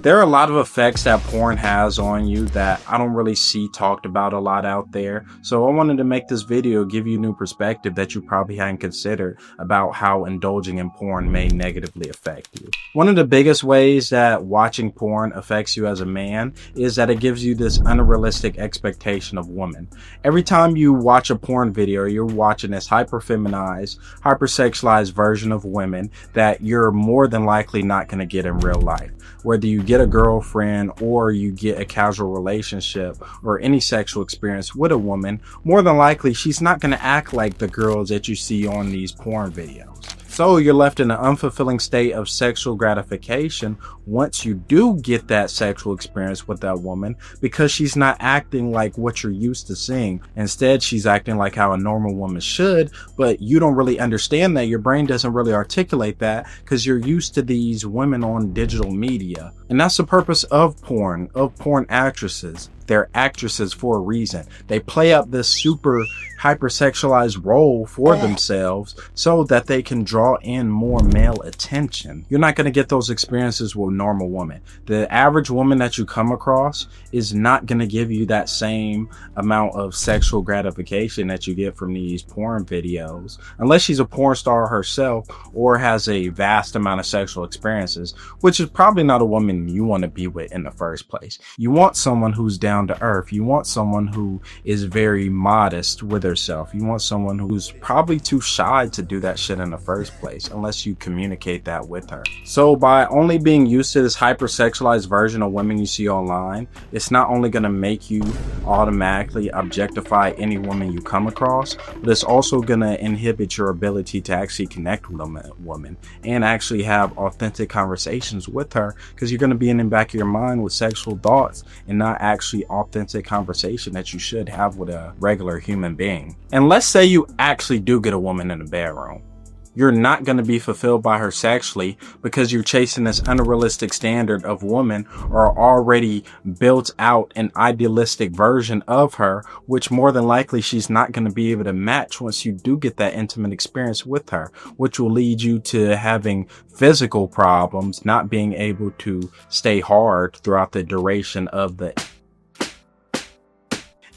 There are a lot of effects that porn has on you that I don't really see talked about a lot out there. So I wanted to make this video give you a new perspective that you probably hadn't considered about how indulging in porn may negatively affect you. One of the biggest ways that watching porn affects you as a man is that it gives you this unrealistic expectation of women. Every time you watch a porn video, you're watching this hyper-feminized, hyper-sexualized version of women that you're more than likely not going to get in real life. Whether you get a girlfriend or you get a casual relationship or any sexual experience with a woman, more than likely she's not going to act like the girls that you see on these porn videos. So you're left in an unfulfilling state of sexual gratification once you do get that sexual experience with that woman, because she's not acting like what you're used to seeing. Instead, she's acting like how a normal woman should, but you don't really understand that. Your brain doesn't really articulate that because you're used to these women on digital media. And that's the purpose of porn actresses. They're actresses for a reason. They play up this super hypersexualized role for themselves so that they can draw in more male attention. You're not going to get those experiences with normal women. The average woman that you come across is not going to give you that same amount of sexual gratification that you get from these porn videos, unless she's a porn star herself or has a vast amount of sexual experiences, which is probably not a woman you want to be with in the first place. You want someone who's down to earth. You want someone who is very modest with herself. You want someone who's probably too shy to do that shit in the first place, unless you communicate that with her. So by only being used to this hypersexualized version of women you see online, it's not only going to make you automatically objectify any woman you come across, but it's also going to inhibit your ability to actually connect with a woman and actually have authentic conversations with her, because you're going to be in the back of your mind with sexual thoughts and not actually authentic conversation that you should have with a regular human being. And let's say you actually do get a woman in the bedroom. You're not going to be fulfilled by her sexually because you're chasing this unrealistic standard of women, or already built out an idealistic version of her, which more than likely she's not going to be able to match once you do get that intimate experience with her, which will lead you to having physical problems, not being able to stay hard throughout the duration of the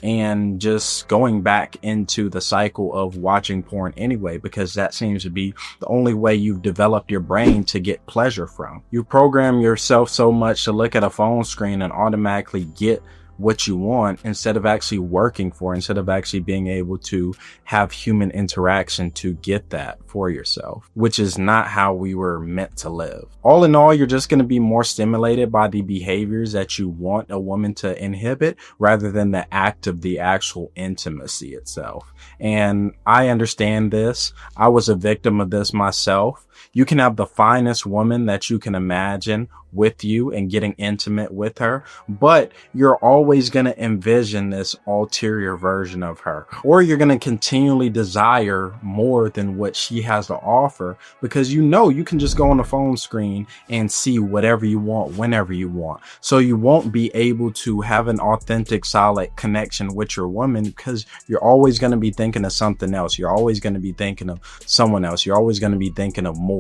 and just going back into the cycle of watching porn anyway, because that seems to be the only way you've developed your brain to get pleasure from. You program yourself so much to look at a phone screen and automatically get what you want instead of actually working for, instead of actually being able to have human interaction to get that for yourself, which is not how we were meant to live. All in all, you're just going to be more stimulated by the behaviors that you want a woman to inhibit rather than the act of the actual intimacy itself. And I understand this. I was a victim of this myself. You can have the finest woman that you can imagine with you and getting intimate with her, but you're always going to envision this ulterior version of her, or you're going to continually desire more than what she has to offer, because you know you can just go on the phone screen and see whatever you want whenever you want. So you won't be able to have an authentic, solid connection with your woman, because you're always going to be thinking of something else. You're always going to be thinking of someone else. You're always going to be thinking of more.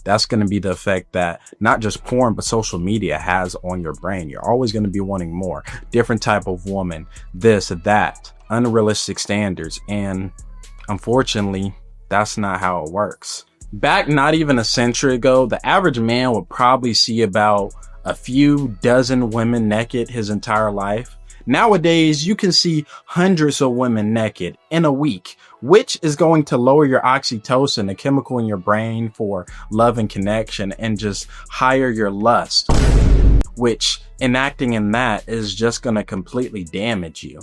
That's going to be the effect that not just porn but social media has on your brain. You're always going to be wanting more, different type of woman, this, that, unrealistic standards. And unfortunately, that's not how it works. Back not even a century ago, the average man would probably see about a few dozen women naked his entire life. Nowadays, you can see hundreds of women naked in a week, which is going to lower your oxytocin, the chemical in your brain for love and connection, and just higher your lust, which enacting in that is just going to completely damage you.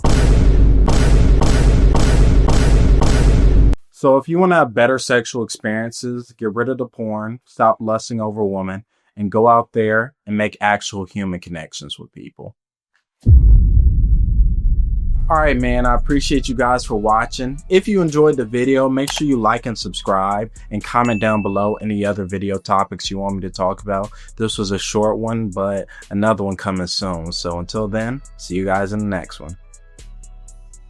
So if you want to have better sexual experiences, get rid of the porn, stop lusting over women, and go out there and make actual human connections with people. All right, man, I appreciate you guys for watching. If you enjoyed the video, make sure you like and subscribe and comment down below any other video topics you want me to talk about. This was a short one, but another one coming soon. So until then, see you guys in the next one.